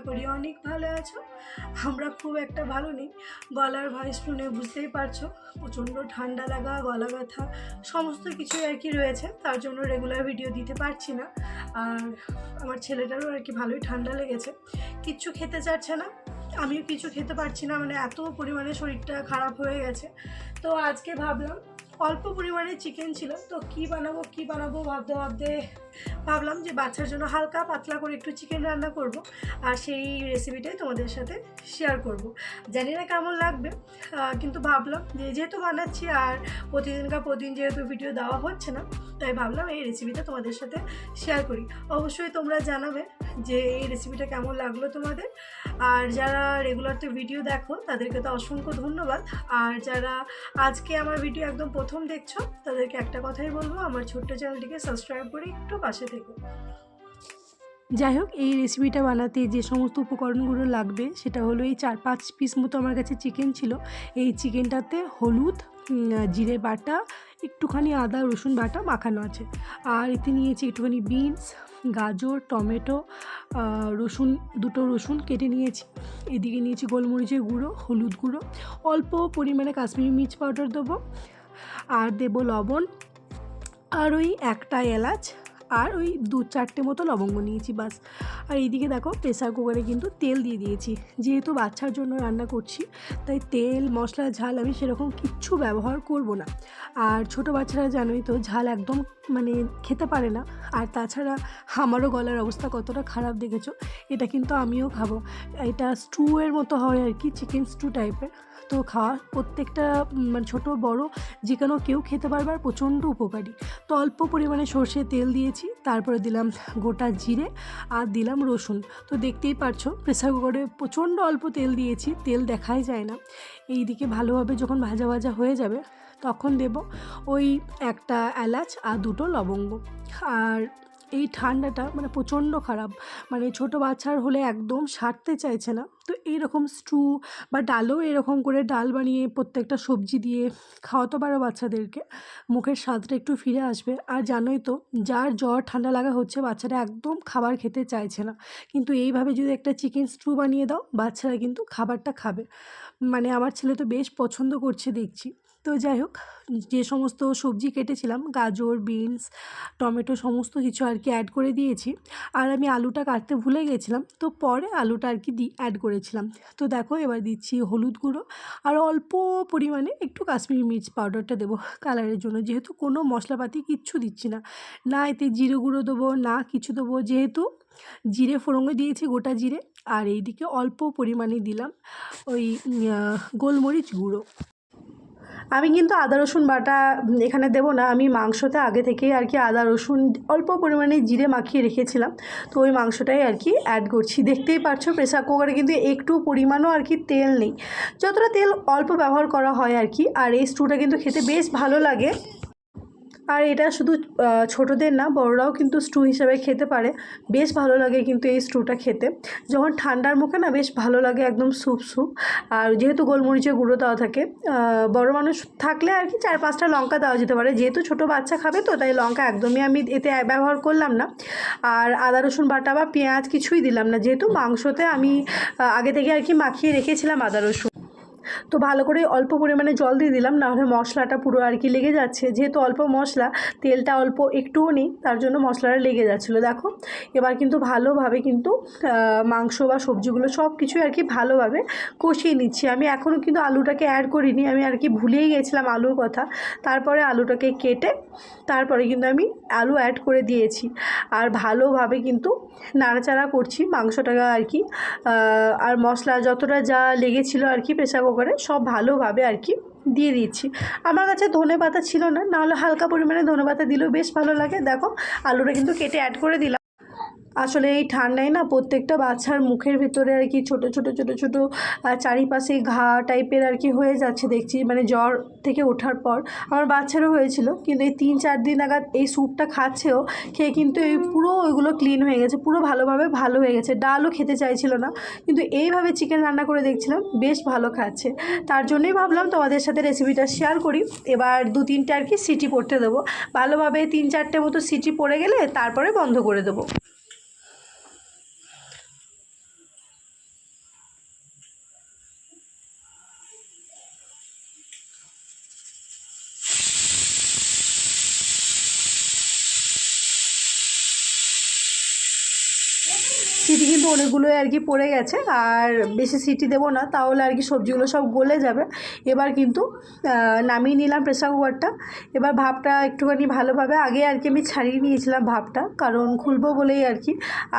করি অনেক ভালো আছো। আমরা খুব একটা ভালো নেই, গলার ভয়েস শুনে বুঝতেই পারছো প্রচণ্ড ঠান্ডা লাগা, গলা ব্যথা সমস্ত কিছুই আর কি রয়েছে, তার জন্য রেগুলার ভিডিও দিতে পারছি না। আর আমার ছেলেটারও আর কি ভালোই ঠান্ডা লেগেছে, কিচ্ছু খেতে চাচ্ছে না, আমিও কিছু খেতে পারছি না, মানে এত পরিমাণে শরীরটা খারাপ হয়ে গেছে। তো আজকে ভাবলাম অল্প পরিমাণে চিকেন ছিল, তো কি বানাবো ভাবতে ভাবতে ভাবলাম যে বাচ্চার জন্য হালকা পাতলা করে একটু চিকেন রান্না করব, আর সেই রেসিপিটাই তোমাদের সাথে শেয়ার করব। জানি না কেমন লাগবে, কিন্তু ভাবলাম যে যেহেতু বানাচ্ছি আর প্রতিদিন যেহেতু ভিডিও দেওয়া হচ্ছে না, তাই ভাবলাম এই রেসিপিটা তোমাদের সাথে শেয়ার করি। অবশ্যই তোমরা জানাবে যে এই রেসিপিটা কেমন লাগলো তোমাদের। আর যারা রেগুলার তো ভিডিও দেখো তাদেরকে তো অসংখ্য ধন্যবাদ, আর যারা আজকে আমার ভিডিও একদম প্রথম দেখছো তাদেরকে একটা কথাই বলবো, আমার ছোট্ট চ্যানেলটিকে সাবস্ক্রাইব করে একটু পাশে থেকো। যাই হোক, এই রেসিপিটা বানাতে যে সমস্ত উপকরণগুলো লাগবে সেটা হলো এই 4-5 পিস মতো আমার কাছে চিকেন ছিল। এই চিকেনটাতে হলুদ, জিরে বাটা, একটুখানি আদা রসুন বাটা মাখানো আছে। আর এতে নিয়েছি একটুখানি বিনস, গাজর, টমেটো, দুটো রসুন কেটে নিয়েছি। এদিকে নিয়েছি গোলমরিচের গুঁড়ো, হলুদ গুঁড়ো, অল্প পরিমাণে কাশ্মীরি মির্চ পাউডার দেবো, আর দেবো লবণ, আর ওই একটা এলাচ, আর ওই 2-4টে মতো লবঙ্গ নিয়েছি বাস। আর এইদিকে দেখো প্রেসার কুকারে কিন্তু তেল দিয়ে দিয়েছি, যেহেতু বাচ্চার জন্য রান্না করছি তাই তেল মশলা ঝাল আমি সেরকম কিচ্ছু ব্যবহার করব না। আর ছোটো বাচ্চারা জানোই তো ঝাল একদম মানে খেতে পারে না। আর তাছাড়া আমারও গলার অবস্থা কতটা খারাপ দেখেছো, এটা কিন্তু আমিও খাবো। এটা স্টুয়ের মতো হয় আর কি, চিকেন স্টু টাইপের। তো খাওয়া প্রত্যেকটা মানে ছোটো বড় যে কোনো কেউ খেতে পারবে, আর প্রচণ্ড উপকারী। তো অল্প পরিমাণে সর্ষে তেল দিয়েছি, তারপরে দিলাম গোটা জিরে আর দিলাম রসুন। তো দেখতেই পারছো প্রেসার কুকারে প্রচণ্ড অল্প তেল দিয়েছি, তেল দেখাই যায় না। এই দিকে ভালোভাবে যখন ভাজা ভাজা হয়ে যাবে তখন দেব ওই একটা এলাচ আর 2টো লবঙ্গ। আর এই ঠান্ডাটা মানে প্রচণ্ড খারাপ, মানে ছোটো বাচ্চার হলে একদম সারতে চাইছে না। তো এইরকম স্টু বা ডালও এরকম করে ডাল বানিয়ে প্রত্যেকটা সবজি দিয়ে খাওয়াতে পারো বাচ্চাদেরকে, মুখের স্বাদটা একটু ফিরে আসবে। আর জানোই তো যার জ্বর ঠান্ডা লাগা হচ্ছে বাচ্চারা একদম খাবার খেতে চাইছে না, কিন্তু এইভাবে যদি একটা চিকেন স্টু বানিয়ে দাও বাচ্চারা কিন্তু খাবারটা খাবে। মানে আমার ছেলে তো বেশ পছন্দ করছে দেখছি। তো যাই হোক, যে সমস্ত সবজি কেটেছিলাম গাজর, বিনস, টমেটো সমস্ত কিছু আর কি অ্যাড করে দিয়েছি। আর আমি আলুটা কাটতে ভুলে গেছিলাম, তো পরে আলুটা আর কি অ্যাড করেছিলাম। তো দেখো এবার দিচ্ছি হলুদ গুঁড়ো, আর অল্প পরিমাণে একটু কাশ্মীরি মির্চ পাউডারটা দেবো কালারের জন্য, যেহেতু কোনো মশলাপাতি কিচ্ছু দিচ্ছি না, না এতে জিরে গুঁড়ো দেবো না কিছু দেবো, যেহেতু জিরে ফোড়নে দিয়েছি গোটা জিরে। আর এইদিকে অল্প পরিমাণে দিলাম ওই গোলমরিচ গুঁড়ো। আমি কিন্তু আদা রসুন বাটা এখানে দেবো না, আমি মাংসতে আগে থেকেই আর কি আদা রসুন অল্প পরিমাণে জিরে মাখিয়ে রেখেছিলাম, তো ওই মাংসটাই আর কি অ্যাড করছি। দেখতেই পাচ্ছ প্রেসার কুকারে কিন্তু একটু পরিমাণও আর কি তেল নেই, যতটা তেল অল্প ব্যবহার করা হয় আর কি। আর এই স্টুটা কিন্তু খেতে বেশ ভালো লাগে, আর এটা শুধু ছোটোদের না বড়রাও কিন্তু স্টু হিসেবে খেতে পারে, বেশ ভালো লাগে কিন্তু এই স্টুটা খেতে। যখন ঠান্ডার মুখে না বেশ ভালো লাগে, একদম স্যুপ। আর যেহেতু গোলমরিচের গুঁড়ো দেওয়া থাকে, বড় মানুষ থাকলে আর কি 4-5টা লঙ্কা দেওয়া যেতে পারে, যেহেতু ছোটো বাচ্চা খাবে তো তাই লঙ্কা একদমই আমি এতে ব্যবহার করলাম না। আর আদা রসুন বাটা বা পেঁয়াজ কিছুই দিলাম না, যেহেতু মাংসতে আমি আগে থেকে আর কি মাখিয়ে রেখেছিলাম আদা রসুন। তো ভালো করে অল্প পরিমাণে জল দিয়ে দিলাম, নাহলে মশলাটা পুরো আর কি লেগে যাচ্ছে, যেহেতু অল্প মশলা তেলটা অল্প একটুও নেই, তার জন্য মশলাটা লেগে যাচ্ছিলো। দেখো এবার কিন্তু ভালোভাবে কিন্তু মাংস বা সবজিগুলো সব কিছুই আর কি ভালোভাবে কষিয়ে নিচ্ছি। আমি এখনও কিন্তু আলুটাকে অ্যাড করিনি, আমি আর কি ভুলেই গেছিলাম আলুর কথা। তারপরে আলুটাকে কেটে তারপরে কিন্তু আমি আলু অ্যাড করে দিয়েছি, আর ভালোভাবে কিন্তু নাড়াচাড়া করছি মাংসটাকে আর কি। আর মশলা যতটা যা লেগেছিলো আর কি প্রেসার কুকারে সব ভালোভাবে আর কি দিয়ে দিচ্ছি। আমার কাছে ধনেপাতা ছিল না, নাহলে হালকা পরিমাণে ধনেপাতা দিলেও বেশ ভালো লাগে। দেখো আলুটা কিন্তু কেটে অ্যাড করে দিলাম। আসলে এই ঠান্ডায় না প্রত্যেকটা বাচ্চার মুখের ভিতরে আর কি ছোটো ছোটো চারিপাশে ঘা টাইপের আর কি হয়ে যাচ্ছে দেখছি, মানে জ্বর থেকে ওঠার পর আমার বাচ্চারও হয়েছিল, কিন্তু এই 3-4 দিন নাগাদ এই স্যুপটা খাচ্ছেও, খেয়ে কিন্তু এই পুরো ওইগুলো ক্লিন হয়ে গেছে, পুরো ভালোভাবে ভালো হয়ে গেছে। ডালও খেতে চাইছিল না, কিন্তু এইভাবে চিকেন রান্না করে দেখছিলাম বেশ ভালো খাচ্ছে, তার জন্যই ভাবলাম তোমাদের সাথে রেসিপিটা শেয়ার করি। এবার 2-3টে আর কি সিটি পড়তে দেবো, ভালোভাবে 3-4টে মতো সিটি পড়ে গেলে তারপরে বন্ধ করে দেবো। সিটি কিন্তু অনেকগুলোই আর কি পড়ে গেছে, আর বেশি সিটি দেবো না, তাহলে আর কি সবজিগুলো সব গলে যাবে। এবার কিন্তু নামিয়ে নিলাম প্রেসার কুকারটা। এবার ভাপটা একটুখানি ভালোভাবে আগে আর কি আমি ছাড়িয়ে নিয়েছিলাম ভাপটা, কারণ খুলবো বলেই আর কি।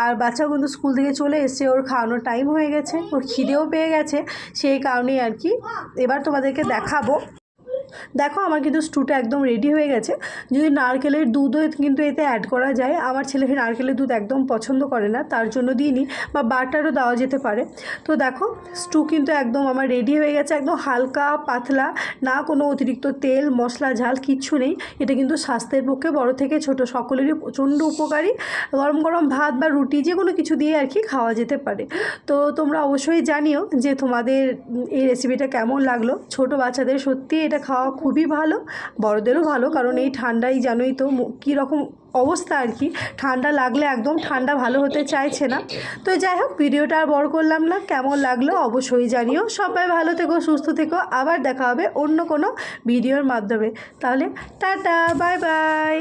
আর বাচ্চাও কিন্তু স্কুল থেকে চলে এসছে, ওর খাওয়ানোর টাইম হয়ে গেছে, ওর খিদেও পেয়ে গেছে, সেই কারণেই আর কি। এবার তোমাদেরকে দেখাবো। দেখো আমার কিন্তু স্টুটা একদম রেডি হয়ে গেছে। যদি নারকেলের দুধও কিন্তু এতে অ্যাড করা যায়, আমার ছেলে নারকেলের দুধ একদম পছন্দ করে না, তার জন্য দিইনি, বা বাটারও দেওয়া যেতে পারে। তো দেখো স্টু কিন্তু একদম আমার রেডি হয়ে গেছে, একদম হালকা পাতলা, না কোনো অতিরিক্ত তেল মশলা ঝাল কিচ্ছু নেই। এটা কিন্তু স্বাস্থ্যের পক্ষে বড় থেকে ছোট সকলেরই প্রচণ্ড উপকারী। গরম গরম ভাত বা রুটি যে কোনো কিছু দিয়ে আর কি খাওয়া যেতে পারে। তো তোমরা অবশ্যই জানিও যে তোমাদের এই রেসিপিটা কেমন লাগলো। ছোট বাচ্চাদের সত্যি এটা খাওয়া খুবই ভালো, বড়দেরও ভালো, কারণ এই ঠান্ডায় জানোই তো কীরকম অবস্থা আর কি, ঠান্ডা লাগলে একদম ঠান্ডা ভালো হতে চাইছে না। তো যাই হোক, ভিডিওটা আর বড় করলাম না, কেমন লাগলো অবশ্যই জানিও। সবাই ভালো থেকো, সুস্থ থেকো, আবার দেখা হবে অন্য কোনো ভিডিওর মাধ্যমে। তাহলে টাটা, বাই বাই।